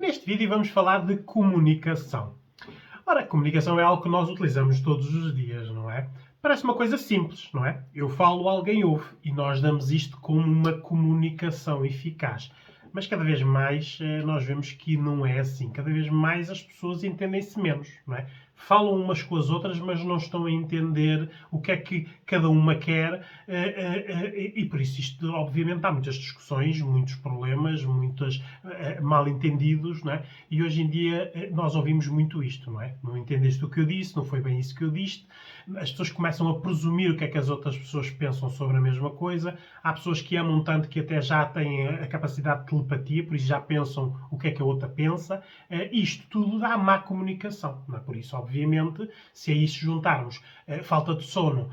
Neste vídeo vamos falar de comunicação. Ora, a comunicação é algo que nós utilizamos todos os dias, não é? Parece uma coisa simples, não é? Eu falo, alguém ouve, e nós damos isto como uma comunicação eficaz. Mas cada vez mais nós vemos que não é assim. Cada vez mais as pessoas entendem-se menos, não é? Falam umas com as outras, mas não estão a entender o que é que cada uma quer e por isso isto, obviamente, há muitas discussões, muitos problemas, muitos mal-entendidos, não é? E hoje em dia nós ouvimos muito isto, não é? Não entendeste o que eu disse, não foi bem isso que eu disse. As pessoas começam a presumir o que é que as outras pessoas pensam sobre a mesma coisa. Há pessoas que amam tanto que até já têm a capacidade de telepatia, por isso já pensam o que é que a outra pensa. Isto tudo dá má comunicação, não é? Por isso, obviamente, se a isso juntarmos falta de sono,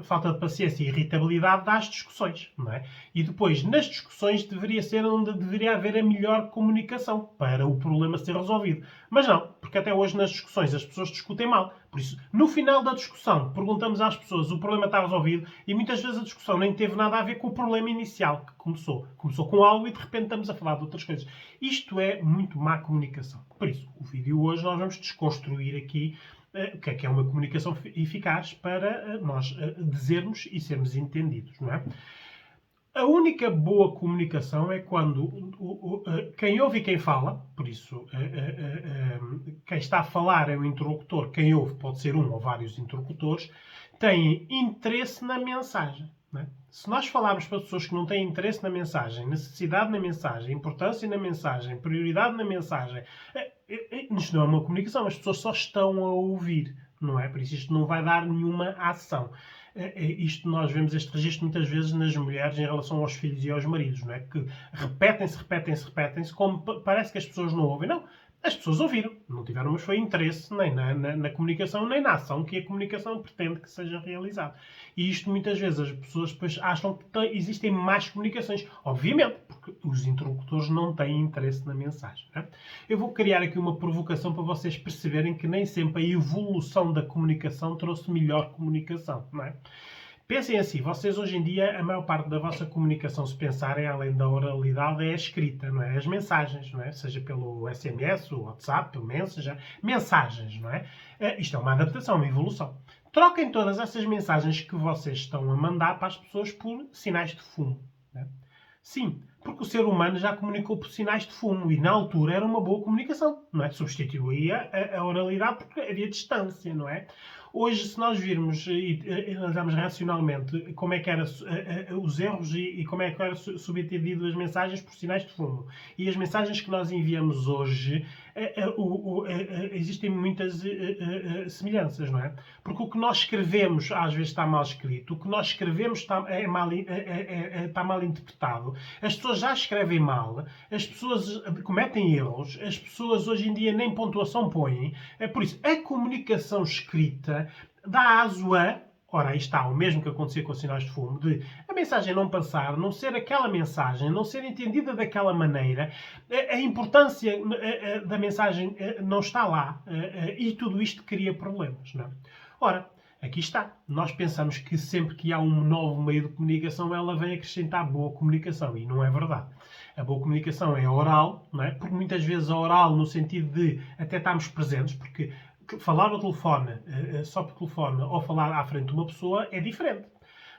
falta de paciência e irritabilidade, dá as discussões, não é? E depois, nas discussões, deveria ser onde deveria haver a melhor comunicação para o problema ser resolvido. Mas não, porque até hoje nas discussões as pessoas discutem mal. Por isso, no final da discussão, perguntamos às pessoas o problema está resolvido e muitas vezes a discussão nem teve nada a ver com o problema inicial que começou. Começou com algo e de repente estamos a falar de outras coisas. Isto é muito má comunicação. Por isso, o vídeo hoje nós vamos desconstruir aqui o que é uma comunicação eficaz para nós dizermos e sermos entendidos, não é? A única boa comunicação é quando quem ouve e quem fala, por isso quem está a falar é o interlocutor, quem ouve pode ser um ou vários interlocutores, têm interesse na mensagem. Não é? Se nós falarmos para pessoas que não têm interesse na mensagem, necessidade na mensagem, importância na mensagem, prioridade na mensagem, isto não é uma comunicação, as pessoas só estão a ouvir, não é? Por isso isto não vai dar nenhuma ação. Isto nós vemos este registro muitas vezes nas mulheres em relação aos filhos e aos maridos, não é? Que repetem-se, como parece que as pessoas não ouvem. Não, as pessoas ouviram, não tiveram, mas foi interesse nem na comunicação, nem na ação que a comunicação pretende que seja realizada. E isto muitas vezes as pessoas depois acham que existem mais comunicações. Obviamente, porque os interlocutores não têm interesse na mensagem. Não é? Eu vou criar aqui uma provocação para vocês perceberem que nem sempre a evolução da comunicação trouxe melhor comunicação. Não é? Pensem assim, vocês hoje em dia, a maior parte da vossa comunicação, se pensarem, além da oralidade, é a escrita, não é? As mensagens, não é? Seja pelo SMS, o WhatsApp, pelo Messenger, mensagens, não é? Isto é uma adaptação, uma evolução. Troquem todas essas mensagens que vocês estão a mandar para as pessoas por sinais de fumo. Não é? Sim, porque o ser humano já comunicou por sinais de fumo e na altura era uma boa comunicação, não é? Substituía a oralidade porque havia distância, não é? Hoje, se nós virmos e analisarmos racionalmente como é que eram os erros e como é que era subentendido as mensagens por sinais de fumo e as mensagens que nós enviamos hoje, existem muitas semelhanças, não é? Porque o que nós escrevemos às vezes está mal escrito, o que nós escrevemos está mal interpretado, as pessoas já escrevem mal, as pessoas cometem erros, as pessoas hoje em dia nem pontuação põem. Por isso, a comunicação escrita dá aso a, ora, aí está, o mesmo que acontecia com os sinais de fumo, de a mensagem não passar, não ser aquela mensagem, não ser entendida daquela maneira, a importância da mensagem não está lá, e tudo isto cria problemas, não é? Ora, aqui está. Nós pensamos que sempre que há um novo meio de comunicação, ela vem acrescentar boa comunicação, e não é verdade. A boa comunicação é oral, não é? Porque muitas vezes a oral no sentido de até estarmos presentes, porque falar ao telefone, só por telefone, ou falar à frente de uma pessoa é diferente.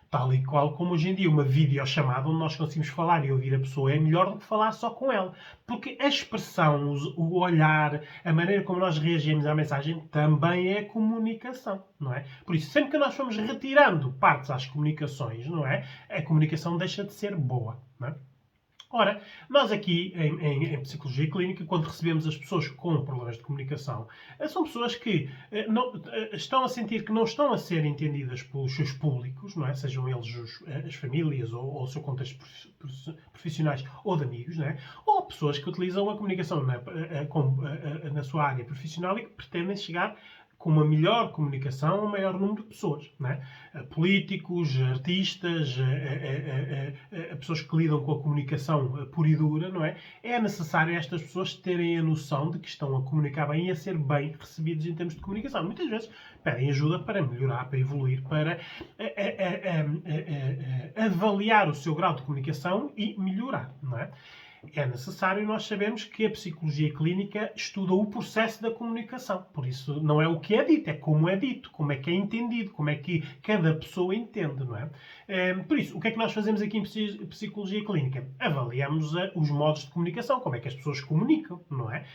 Tal e qual como hoje em dia uma videochamada onde nós conseguimos falar e ouvir a pessoa é melhor do que falar só com ela. Porque a expressão, o olhar, a maneira como nós reagimos à mensagem também é comunicação, não é? Por isso, sempre que nós formos retirando partes às comunicações, não é? A comunicação deixa de ser boa, não é? Ora, nós aqui em Psicologia Clínica, quando recebemos as pessoas com problemas de comunicação, são pessoas que estão a sentir que não estão a ser entendidas pelos seus públicos, não é? Sejam eles as famílias ou o seu contexto profissionais ou de amigos, não é? Ou pessoas que utilizam a comunicação na sua área profissional e que pretendem chegar com uma melhor comunicação a um maior número de pessoas. Não é? Políticos, artistas, pessoas que lidam com a comunicação pura e dura, não é? É necessário estas pessoas terem a noção de que estão a comunicar bem e a ser bem recebidos em termos de comunicação. Muitas vezes pedem ajuda para melhorar, para evoluir, para avaliar o seu grau de comunicação e melhorar, não é? É necessário nós sabermos que a psicologia clínica estuda o processo da comunicação. Por isso, não é o que é dito, como é que é entendido, como é que cada pessoa entende, não é? Por isso, o que é que nós fazemos aqui em psicologia clínica? Avaliamos os modos de comunicação, como é que as pessoas comunicam, não é?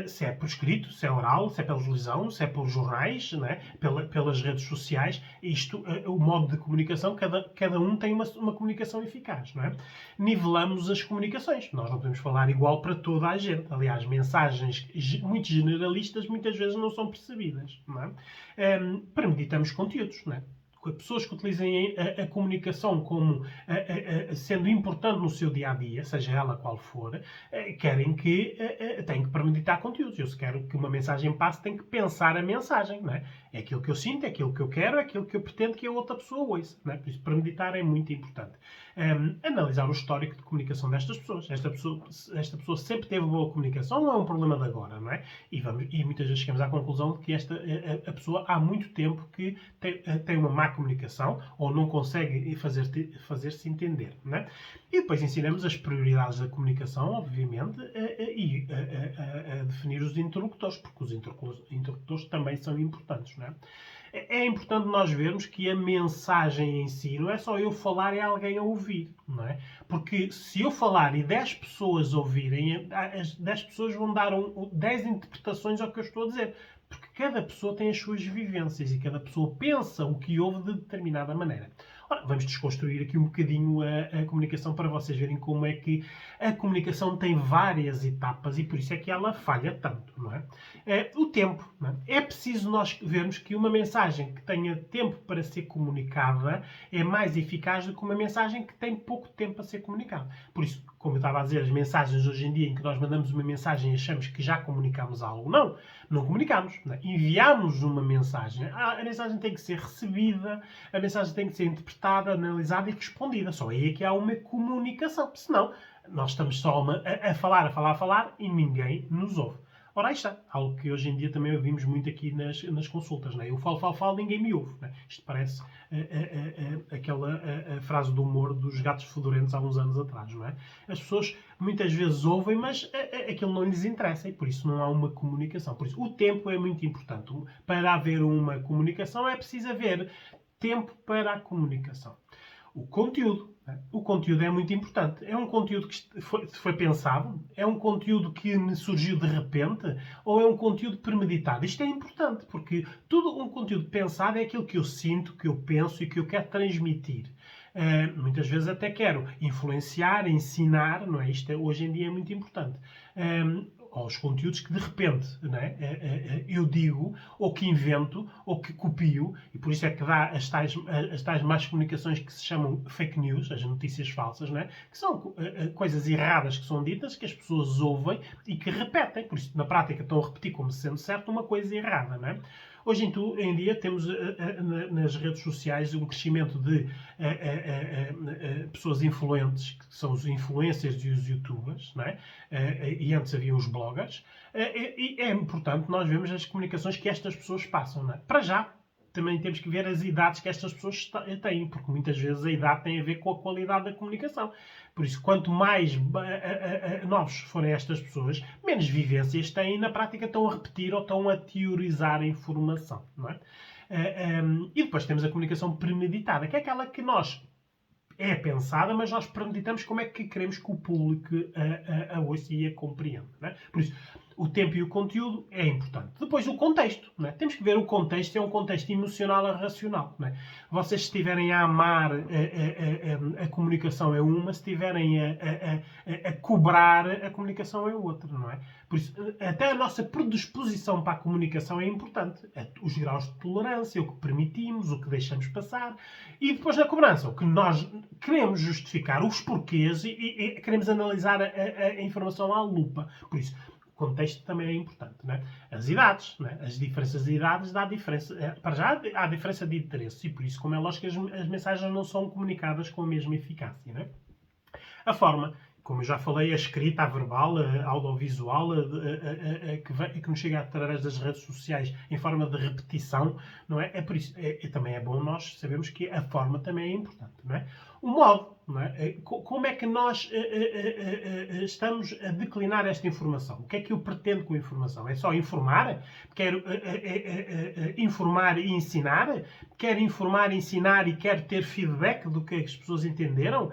Se é por escrito, se é oral, se é pela televisão, se é pelos jornais, não é? Pelas redes sociais. O modo de comunicação, cada um tem uma comunicação eficaz, não é? Nivelamos as comunicações. Nós não podemos falar igual para toda a gente. Aliás, mensagens muito generalistas muitas vezes não são percebidas, não é? Premeditamos conteúdos, não é? Pessoas que utilizem a comunicação como sendo importante no seu dia-a-dia, seja ela qual for, querem que têm que premeditar conteúdos. Eu, se quero que uma mensagem passe, tenho que pensar a mensagem, não é? É aquilo que eu sinto, é aquilo que eu quero, é aquilo que eu pretendo que a outra pessoa ouça, não é? Por isso, premeditar é muito importante. Analisar o histórico de comunicação destas pessoas. Esta pessoa sempre teve boa comunicação ou é um problema de agora, não é? E muitas vezes chegamos à conclusão de que a pessoa há muito tempo que tem uma má comunicação ou não consegue fazer-se entender, não é? E depois ensinamos as prioridades da comunicação, obviamente, e a definir os interlocutores, porque os interlocutores também são importantes, não é? É importante nós vermos que a mensagem em si não é só eu falar e alguém a ouvir, não é? Porque se eu falar e 10 pessoas ouvirem, as 10 pessoas vão dar 10 interpretações ao que eu estou a dizer. Porque cada pessoa tem as suas vivências e cada pessoa pensa o que ouve de determinada maneira. Ora, vamos desconstruir aqui um bocadinho a comunicação para vocês verem como é que a comunicação tem várias etapas e por isso é que ela falha tanto, não é? O tempo. Não é? É preciso nós vermos que uma mensagem que tenha tempo para ser comunicada é mais eficaz do que uma mensagem que tem pouco tempo a ser comunicada. Por isso, como eu estava a dizer, as mensagens hoje em dia em que nós mandamos uma mensagem e achamos que já comunicamos algo, não comunicamos. Não é? Enviamos uma mensagem. A mensagem tem que ser recebida, a mensagem tem que ser interpretada, analisada e respondida. Só aí é que há uma comunicação. Senão, nós estamos só a falar e ninguém nos ouve. Ora, aí está. Algo que hoje em dia também ouvimos muito aqui nas consultas. Não é? Eu falo, ninguém me ouve. Não é? Isto parece aquela frase do humor dos gatos fedorentos há uns anos atrás. Não é? As pessoas muitas vezes ouvem, mas aquilo não lhes interessa e por isso não há uma comunicação. Por isso, o tempo é muito importante. Para haver uma comunicação é preciso haver tempo para a comunicação. O conteúdo. O conteúdo é muito importante. É um conteúdo que foi pensado? É um conteúdo que me surgiu de repente? Ou é um conteúdo premeditado? Isto é importante, porque tudo um conteúdo pensado é aquilo que eu sinto, que eu penso e que eu quero transmitir. Muitas vezes até quero influenciar, ensinar, não é? Isto hoje em dia é muito importante. Aos conteúdos que de repente, não é? Eu digo, ou que invento, ou que copio, e por isso é que dá as tais más comunicações que se chamam fake news, as notícias falsas, não é? Que são coisas erradas que são ditas, que as pessoas ouvem e que repetem. Por isso, na prática, estão a repetir como sendo certo uma coisa errada, não é? Hoje em dia temos nas redes sociais um crescimento de pessoas influentes, que são os influencers e os youtubers, não é? E antes havia os bloggers, e é importante nós vermos as comunicações que estas pessoas passam, não é? Para já, também temos que ver as idades que estas pessoas têm, porque muitas vezes a idade tem a ver com a qualidade da comunicação. Por isso, quanto mais novos forem estas pessoas, menos vivências têm e na prática estão a repetir ou estão a teorizar a informação. Não é? E depois temos a comunicação premeditada, que é aquela que é pensada, mas nós premeditamos como é que queremos que o público a ouça e a compreenda. Não é? Por isso, o tempo e o conteúdo é importante. Depois, o contexto. Não é? Temos que ver o contexto, é um contexto emocional e racional. Não é? Vocês, se estiverem a amar a comunicação é uma, se estiverem a cobrar, a comunicação é outra. Não é? Por isso, até a nossa predisposição para a comunicação é importante. Os graus de tolerância, o que permitimos, o que deixamos passar. E depois, na cobrança, o que nós queremos justificar, os porquês e queremos analisar a informação à lupa. Por isso, o contexto também é importante. Não é? As idades, não é? As diferenças de idades dá diferença. Para já há diferença de interesses e por isso, como é lógico, as mensagens não são comunicadas com a mesma eficácia. Não é? A forma, como eu já falei, a escrita, a verbal, a audiovisual, que nos chega através das redes sociais em forma de repetição, não é? É por isso, também é bom nós sabermos que a forma também é importante, não é? O modo, não é? Como é que nós estamos a declinar esta informação? O que é que eu pretendo com a informação? É só informar? Quero informar e ensinar? Quero informar, ensinar e quero ter feedback do que as pessoas entenderam?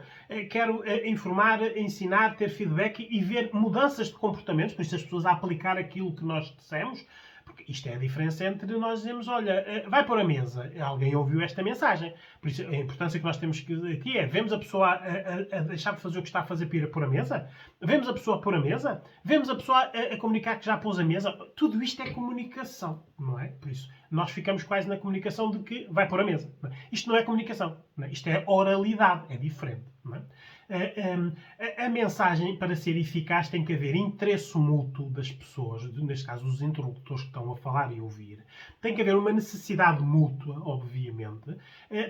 Quero informar, ensinar, ter feedback e ver mudanças de comportamentos, por isso as pessoas a aplicar aquilo que nós dissemos. Porque isto é a diferença entre nós dizermos, olha, vai pôr a mesa. Alguém ouviu esta mensagem. Por isso, a importância que nós temos aqui é, vemos a pessoa a deixar de fazer o que está a fazer para ir a pôr a mesa? Vemos a pessoa a pôr a mesa? Vemos a pessoa a comunicar que já pôs a mesa? Tudo isto é comunicação, não é? Por isso, nós ficamos quase na comunicação de que vai pôr a mesa. Isto não é comunicação. Não é? Isto é oralidade. É diferente. Não é? A mensagem, para ser eficaz, tem que haver interesse mútuo das pessoas, neste caso os interlocutores que estão a falar e ouvir. Tem que haver uma necessidade mútua, obviamente.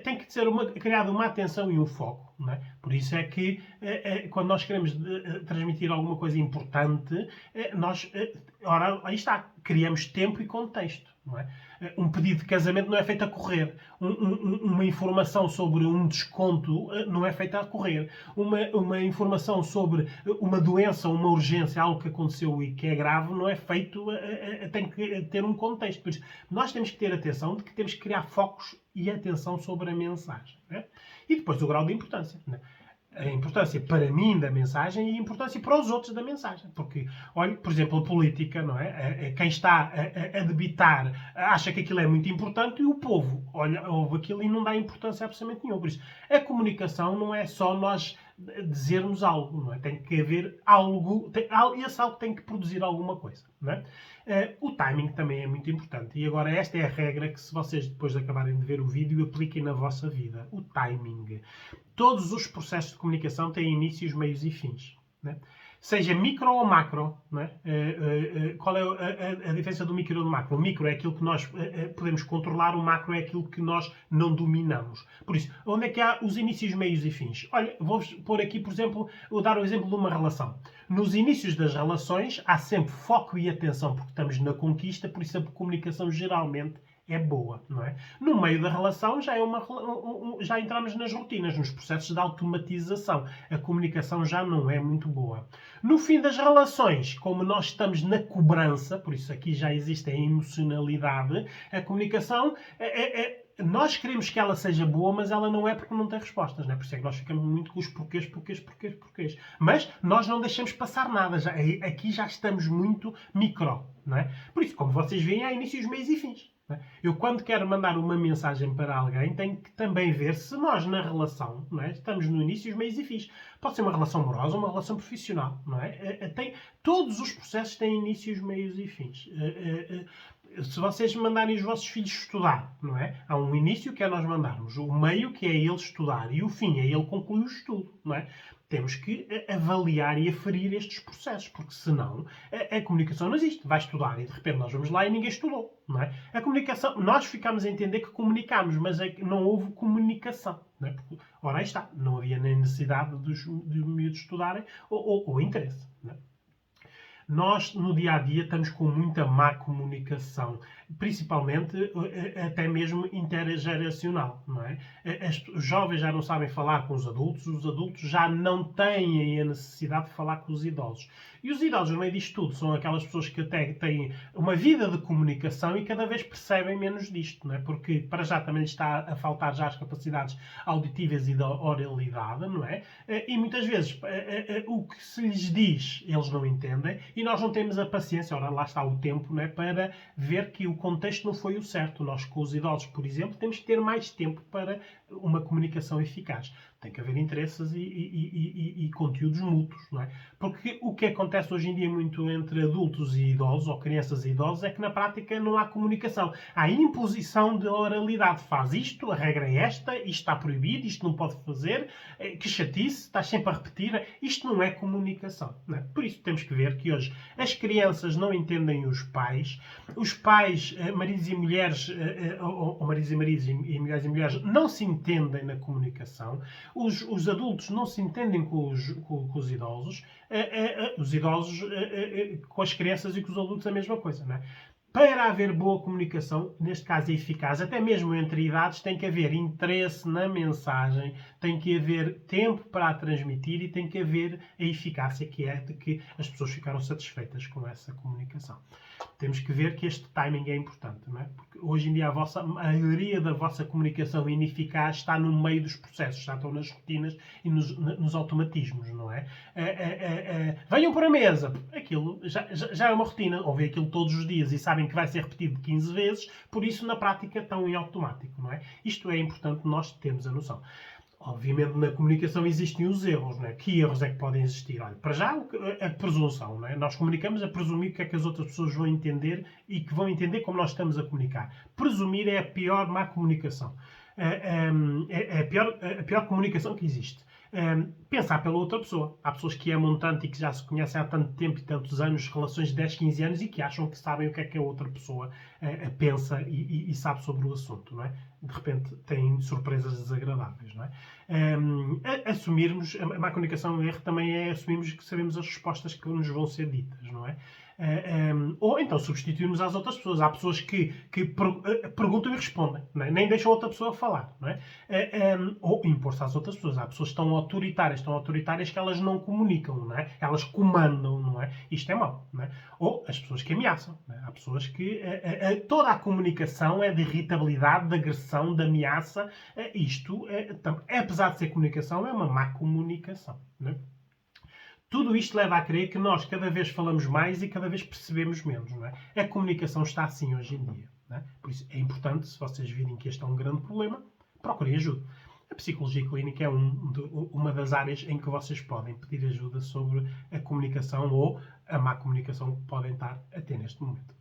Tem que ser criada uma atenção e um foco. Não é? Por isso é que, quando nós queremos transmitir alguma coisa importante, nós, ora, aí está, criamos tempo e contexto. Não é? Um pedido de casamento não é feito a correr. Uma informação sobre um desconto não é feita a correr. Uma informação sobre uma doença, uma urgência, algo que aconteceu e que é grave, não é feito, tem que ter um contexto. Por isso, nós temos que ter atenção de que temos que criar focos e atenção sobre a mensagem. Né? E depois o grau de importância. Né? A importância para mim da mensagem e a importância para os outros da mensagem. Porque, olha, por exemplo, a política, não é? Quem está a debitar acha que aquilo é muito importante e o povo olha, ouve aquilo e não dá importância a absolutamente nenhuma. Por isso, a comunicação não é só nós dizermos algo, não é? Tem que haver algo, esse algo tem que produzir alguma coisa, não é? O timing também é muito importante. E agora esta é a regra que, se vocês depois de acabarem de ver o vídeo, apliquem na vossa vida. O timing. Todos os processos de comunicação têm inícios, meios e fins. Né? Seja micro ou macro. Né? Qual é a diferença do micro e do macro? O micro é aquilo que nós podemos controlar, o macro é aquilo que nós não dominamos. Por isso, onde é que há os inícios, meios e fins? Olha, vou-vos pôr aqui, por exemplo, vou dar o exemplo de uma relação. Nos inícios das relações há sempre foco e atenção, porque estamos na conquista, por isso a comunicação geralmente é boa, não é? No meio da relação já entramos nas rotinas, nos processos de automatização. A comunicação já não é muito boa. No fim das relações, como nós estamos na cobrança, por isso aqui já existe a emocionalidade, a comunicação nós queremos que ela seja boa, mas ela não é porque não tem respostas, não é? Por isso é que nós ficamos muito com os porquês. Mas nós não deixamos passar nada. Aqui já estamos muito micro, não é? Por isso, como vocês veem, há inícios, meios e fins. Eu, quando quero mandar uma mensagem para alguém, tenho que também ver se nós, na relação, não é? Estamos no início, os meios e fins. Pode ser uma relação amorosa, uma relação profissional, não é? Todos os processos têm inícios, meios e fins. Se vocês mandarem os vossos filhos estudar, não é? Há um início que é nós mandarmos, o meio que é ele estudar e o fim é ele concluir o estudo, não é? Temos que avaliar e aferir estes processos, porque senão a comunicação não existe. Vai estudar e de repente nós vamos lá e ninguém estudou, não é? A comunicação, nós ficamos a entender que comunicamos, mas não houve comunicação, não é? Porque, ora, aí está, não havia nem necessidade dos miúdos estudarem ou interesse, não é? Nós, no dia-a-dia, estamos com muita má comunicação, principalmente até mesmo intergeracional, não é? Os jovens já não sabem falar com os adultos já não têm a necessidade de falar com os idosos. E os idosos, no meio disto tudo, são aquelas pessoas que até têm uma vida de comunicação e cada vez percebem menos disto, não é? Porque para já também está a faltar já as capacidades auditivas e da oralidade, não é? E muitas vezes o que se lhes diz, eles não entendem e nós não temos a paciência, ora lá está o tempo, não é? Para ver que o contexto não foi o certo. Nós, com os idosos, por exemplo, temos que ter mais tempo para uma comunicação eficaz. Tem que haver interesses e conteúdos mútuos, não é? Porque o que acontece hoje em dia muito entre adultos e idosos, ou crianças e idosos, é que na prática não há comunicação. Há imposição de oralidade. Faz isto, a regra é esta, isto está proibido, isto não pode fazer, que chatice, estás sempre a repetir. Isto não é comunicação, não é? Por isso temos que ver que hoje as crianças não entendem os pais, maridos e mulheres, ou maridos e mulheres não se entendem na comunicação, os adultos não se entendem com os idosos, os idosos com as crianças e com os adultos a mesma coisa, não é? Para haver boa comunicação, neste caso eficaz, até mesmo entre idades, tem que haver interesse na mensagem, tem que haver tempo para a transmitir e tem que haver a eficácia, que é de que as pessoas ficaram satisfeitas com essa comunicação. Temos que ver que este timing é importante, não é? Porque hoje em dia a maioria da vossa comunicação ineficaz está no meio dos processos, estão nas rotinas e nos automatismos, não é? Venham para a mesa. Aquilo já é uma rotina. Ouvem aquilo todos os dias e sabem que vai ser repetido 15 vezes, por isso na prática estão em automático, não é? Isto é importante nós termos a noção. Obviamente, na comunicação existem os erros, não é? Que erros é que podem existir? Olha, para já, a presunção, não é? Nós comunicamos a presumir o que é que as outras pessoas vão entender e que vão entender como nós estamos a comunicar. Presumir é a pior má comunicação. É a pior comunicação que existe. Pensar pela outra pessoa. Há pessoas que amam tanto e que já se conhecem há tanto tempo e tantos anos, relações de 10, 15 anos, e que acham que sabem o que é que a outra pessoa pensa e sabe sobre o assunto, não é? De repente têm surpresas desagradáveis, não é? Assumirmos, a má comunicação, o erro também é assumirmos que sabemos as respostas que nos vão ser ditas, não é? Ou então substituirmos às outras pessoas. Há pessoas que perguntam e respondem, não é? Nem deixam a outra pessoa falar, não é? Ou impor-se às outras pessoas. Há pessoas que estão autoritárias que elas não comunicam, não é? Elas comandam, não é? Isto é mau, não é? Ou as pessoas que ameaçam, não é? Há pessoas que toda a comunicação é de irritabilidade, de agressão, de ameaça. Isto, apesar de ser comunicação, é uma má comunicação, não é? Tudo isto leva a crer que nós cada vez falamos mais e cada vez percebemos menos, não é? A comunicação está assim hoje em dia, não é? Por isso é importante, se vocês virem que este é um grande problema, procurem ajuda. A psicologia clínica é uma das áreas em que vocês podem pedir ajuda sobre a comunicação ou a má comunicação que podem estar a ter neste momento.